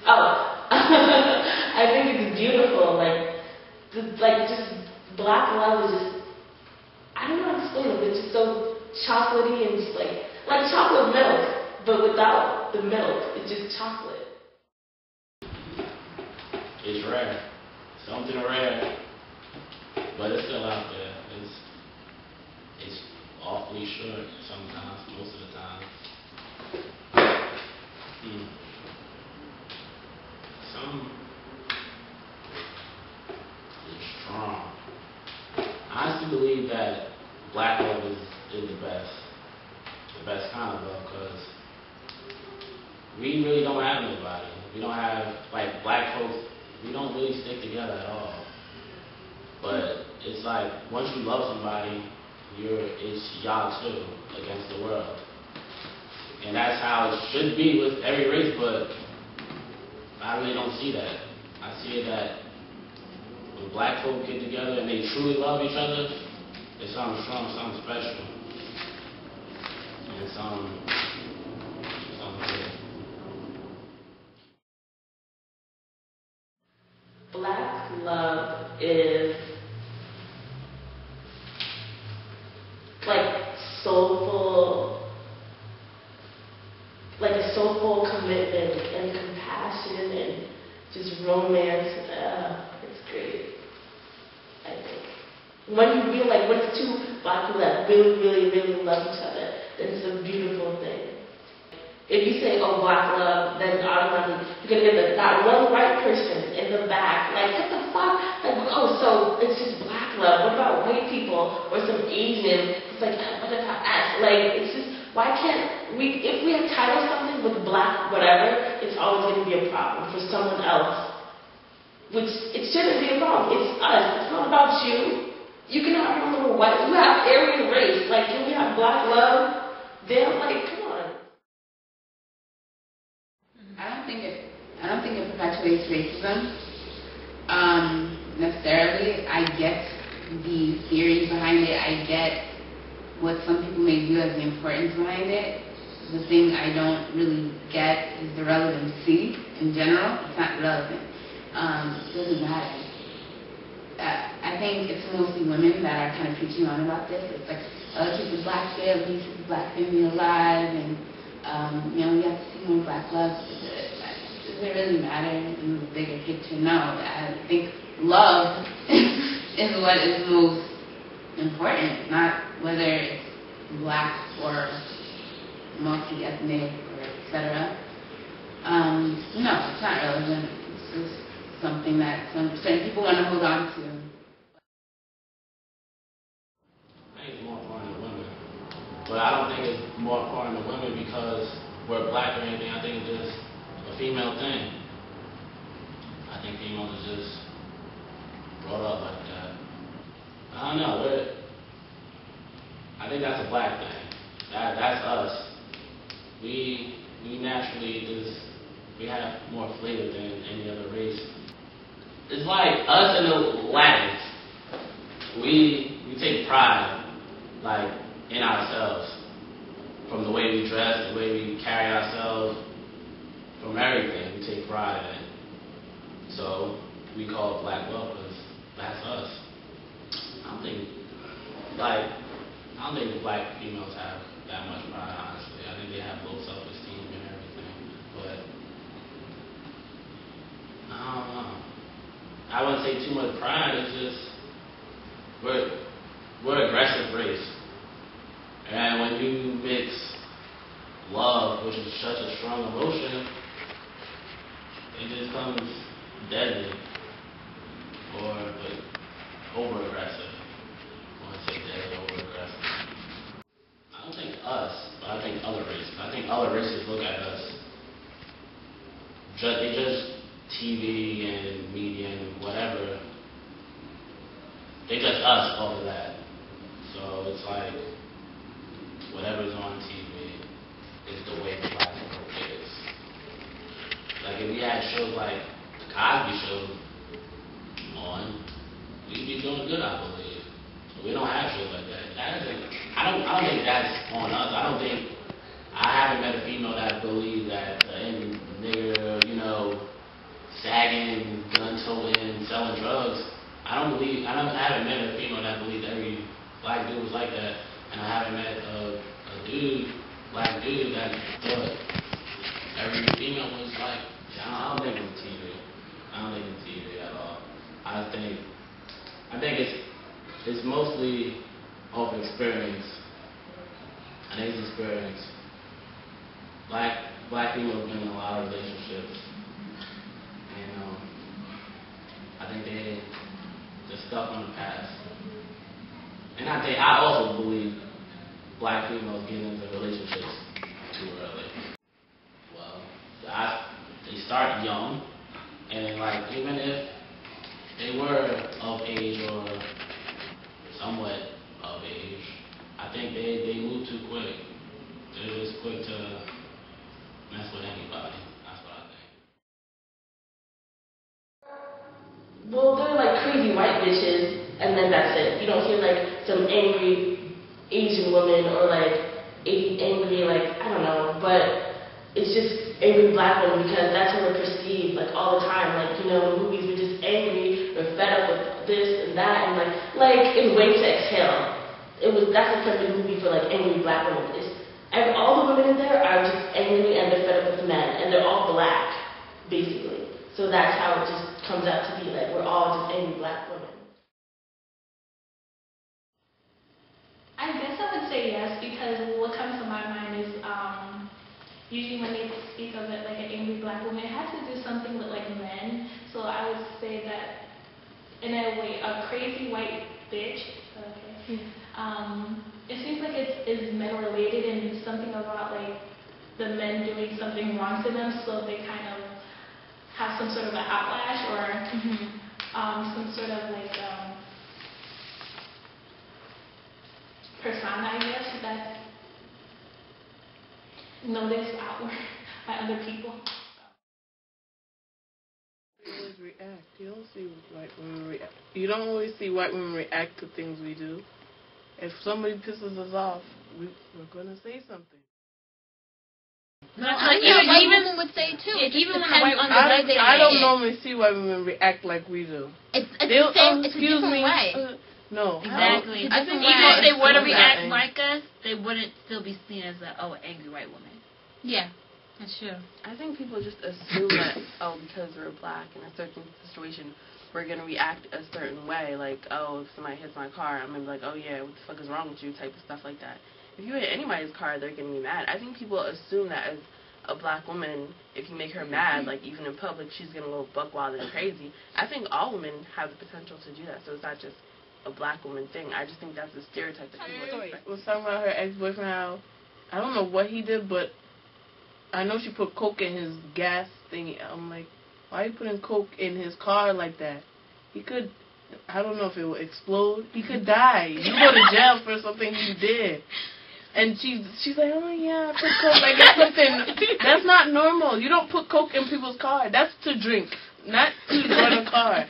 Oh, I think it's beautiful. Just black love is just, I don't know how to explain it, but it's just so chocolatey and just like chocolate milk, but without the milk. It's just chocolate. It's rare. Something rare. But it's still out there. It's awfully short sometimes, most of the time. Some is strong. I honestly believe that black love is the best kind of love, because we really don't have nobody. We don't have, like, black folks, we don't really stick together at all. But it's like, once you love somebody, it's y'all too against the world. And that's how it should be with every race, but I really don't see that. I see that when black folk get together and they truly love each other, it's something strong, something special. And something good. Black love is like soulful, like a soulful commitment and compassion and just romance. It's great, I think. When you feel like when it's two black people that really, really, really love each other, then it's a beautiful thing. If you say, oh, black love, then automatically you're going to get that one white person in the back. Like, what the fuck? Like, oh, so it's just black love. What about white people or some Asian? It's like, what about us? Like, it's just, why can't we, if we have titled something with black whatever, it's always going to be a problem for someone else. Which, it shouldn't be a problem. It's us. It's not about you. You can have your little white, you have Aryan race. Like, can we have black love? Then, like, come on. I don't think it perpetuates racism necessarily. I get the theory behind it. I get what some people may view as the importance behind it. The thing I don't really get is the relevancy in general. It's not relevant. It doesn't matter. I think it's mostly women that are kind of preaching on about this. It's like, keep the black family, keep the black family alive, and we have to see more black love. Does it really matter in the bigger picture? No. I think love is what is most important, not whether it's black or multi-ethnic or etc. No, it's not relevant. It's just something that certain people want to hold on to. I think it's more important to women. But I don't think it's more important to women because we're black or anything. I think it's just a female thing. I think females are just brought up like that. I don't know. I think that's a black thing. That's us. We naturally we have more flavor than any other race. It's like us and the Latins. We take pride, like, in ourselves, from the way we dress, the way we carry ourselves, from everything. We take pride in it. So we call it black love because that's us. I don't think black females have that much pride, honestly. I think they have low self-esteem and everything. But I don't know. I wouldn't say too much pride. It's just we're aggressive race. And when you mix love, which is such a strong emotion, it just becomes deadly or over-aggressive. I want to say deadly, over-aggressive. I don't think us, but I think other races. I think other races look at us. They judge TV and media and whatever. They judge us off of that. So it's like whatever's on TV is the way the black people is. Like if we had shows like the Cosby Show on, we'd be doing good, I believe. But we don't have shows like that. I don't think that's on us. I haven't met a female that believes that any nigger, sagging, gun toting, selling drugs. I haven't met a female that believes every black dude was like that, and I haven't met a black dude that thought every female was like. I don't think it's TV. I don't think it's TV at all. I think it's mostly off experience. I think it's experience. Black people have been in a lot of relationships, and I think they're stuck on the past. And I also believe black females get into relationships too early. Well, they start young, and like even if they were of age or somewhat of age, I think they move too quick. They're just quick to mess with anybody. That's what I think. Well, they're like crazy white bitches, and then that's it. You don't hear like some angry Asian woman or like angry, like, I don't know, but it's just angry black women because that's how we're perceived, like, all the time. Like, you know, in movies, we're just angry, we're fed up with this and that, and like in Wait to Exhale, that's the perfect movie for like angry black women. All the women in there are just angry and they're fed up with men, and they're all black, basically. So that's how it just comes out to be, like, we're all just angry black women. I guess I would say yes, because what comes to my mind is usually when they speak of it like an angry black woman, it has to do something with like men. So I would say that in a way, a crazy white bitch. Okay. It seems like it's men related and something about like the men doing something wrong to them, so they kind of have some sort of an outlash or some sort of like persona, I guess, that's noticed outward by other people. React. You don't see white women react. You don't always see white women react to things we do. If somebody pisses us off, we're gonna say something. No, like white women would say too. It even when I don't normally see white women react like we do. It's the same. It's a different way. No, exactly. I think even if they were to react like us, they wouldn't still be seen as an angry white woman. Yeah, that's true. I think people just assume that because we're black in a certain situation, we're gonna react a certain way. Like, if somebody hits my car, I'm gonna be like, oh yeah, what the fuck is wrong with you? Type of stuff like that. If you hit anybody's car, they're gonna be mad. I think people assume that as a black woman, if you make her mad, like even in public, she's gonna go buck wild and crazy. I think all women have the potential to do that, so it's not just a black woman thing. I just think that's a stereotype that people expect. Was talking about her ex-boyfriend, how I don't know what he did, but I know she put coke in his gas thingy. I'm like, why are you putting coke in his car like that? He could, I don't know if it will explode. He could die. You go to jail for something you did. And she's like, oh yeah, I put coke. Like it's something that's not normal. You don't put coke in people's car. That's to drink, not to run a car.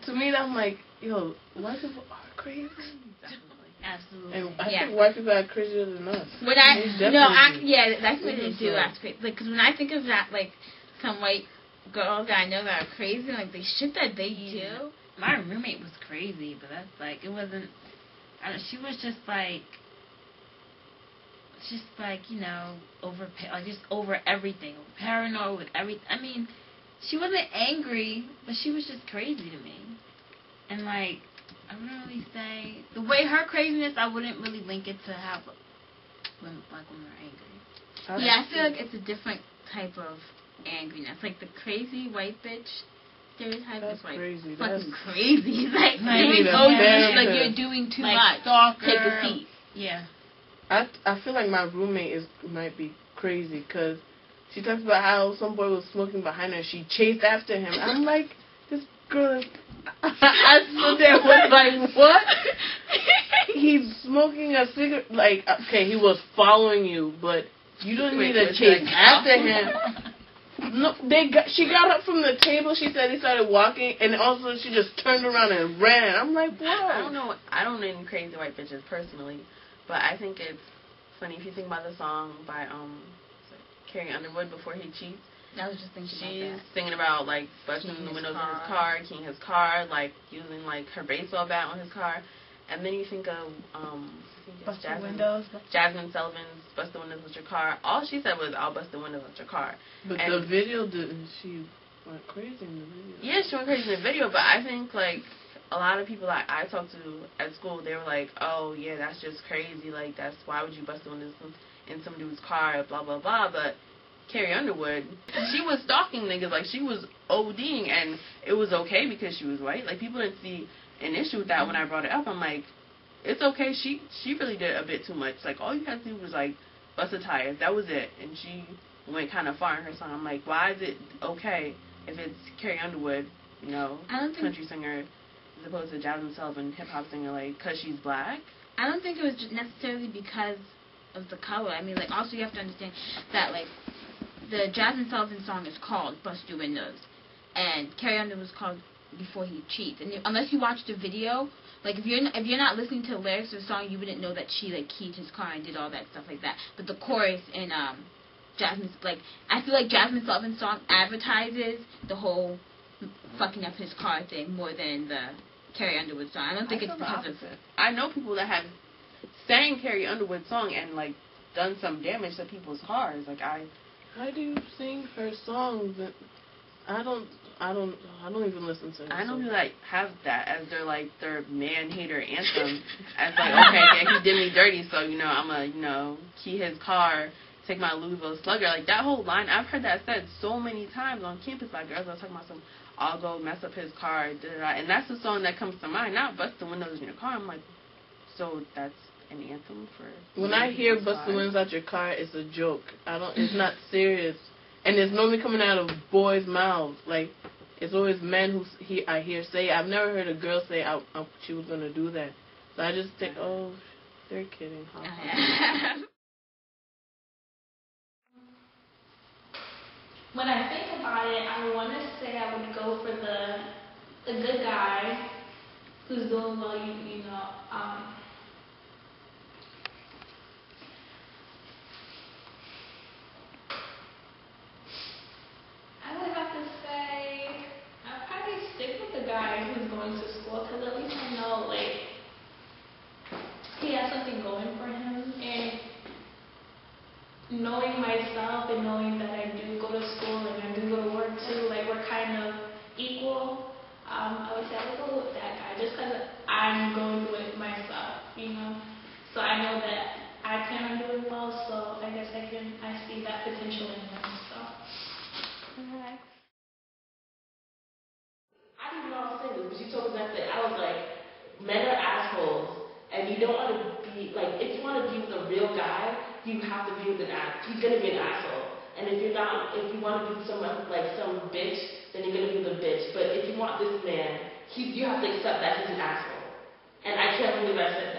To me, I'm like, yo, white people are crazy. Absolutely. And I think white people are crazier than us. When that's what they do. That's crazy. Like, because when I think of that, like some white girls that I know that are crazy, like the shit that they do. My roommate was crazy, but that's like it wasn't. She was just like over everything, paranoid with everything. I mean, she wasn't angry, but she was just crazy to me. And like, I wouldn't really say the way her craziness. I wouldn't really link it to how black women are angry. I feel like it's a different type of angriness. Like the crazy white bitch stereotype is like crazy. Fucking crazy. Like you're doing too much. Stalker. Take a seat. Yeah. I feel like my roommate might be crazy because she talks about how some boy was smoking behind her. She chased after him. I'm like, this girl. I stood there was like, what? He's smoking a cigarette. Like, okay, he was following you, but you don't need to chase after him. No, she got up from the table. She said he started walking, and also she just turned around and ran. I'm like, whoa. I don't know. I don't know any crazy white bitches personally, but I think it's funny if you think about the song by Carrie Underwood, Before He Cheats. I was just thinking She's about that. singing about, like, busting Keying the his windows of his car. car, keying his car, like, using, like, her baseball bat on his car. And then you think of, I think it's Bust the Jasmine. windows. Jasmine Sullivan's Bust the Windows with Your Car. All she said was, I'll bust the windows with your car. But And the video didn't. She went crazy in the video. yeah, she went crazy in the video, but I think, like, a lot of people that I talked to at school, they were like, oh, yeah, that's just crazy. Like, that's, why would you bust the windows in some dude's car, blah, blah, blah. But Carrie Underwood, she was stalking niggas. Like, she was ODing, and it was okay because she was white. Like, people didn't see an issue with that when I brought it up. I'm like, it's okay. She really did a bit too much. Like, all you had to do was, like, bust a tire. That was it. And she went kind of far in her song. I'm like, why is it okay if it's Carrie Underwood, you know, country singer, as opposed to Jasmine Sullivan, hip-hop singer, like, because she's black? I don't think it was just necessarily because of the color. I mean, like, also you have to understand that, like, the Jasmine Sullivan song is called Bust Your Windows, and Carrie Underwood was called Before He Cheats. And unless you watched the video, like, if you're not listening to the lyrics of the song, you wouldn't know that she, like, keyed his car and did all that stuff like that. But the chorus in Jasmine's, like, I feel like Jasmine Sullivan's song advertises the whole fucking up his car thing more than the Carrie Underwood song. I don't think it's because of it. I know people that have sang Carrie Underwood's song and, like, done some damage to people's cars. Like, How do you sing her songs? I don't even listen to her. I know songs. people that have that as their man-hater anthem. As, like, okay, yeah, he did me dirty, so, you know, I'm going to, you know, key his car, take my Louisville Slugger. Like, that whole line, I've heard that said so many times on campus by girls that are talking about some, I'll go mess up his car, da-da-da. And that's the song that comes to mind, not Bust the Windows in Your Car. I'm like, so that's an anthem for... When I hear Bust the Windows Out Your Car, it's a joke. It's not serious. And it's normally coming out of boys' mouths. Like, it's always men I hear say. I've never heard a girl say she was going to do that. So I just think, oh, they're kidding. When I think about it, I want to say I would go for the good guy who's doing well, you know. I would have to say I'd probably stick with the guy who's going to school, because at least I know, like, he has something going for him. And knowing myself and knowing that I do go to school and I do go to work too, like, we're kind of equal, I would say I would go with that guy just because I'm going through it myself, you know. So I know that I plan on doing well, so I guess I see that potential in him, so. Okay. I didn't know I was saying this, but you told me that thing. I was like, men are assholes, and you don't want to be, like, if you want to be with a real guy, you have to be with an ass. He's going to be an asshole. And if you want to be with someone, like, some bitch, then you're going to be with a bitch. But if you want this man, you have to accept that he's an asshole. And I can't believe I said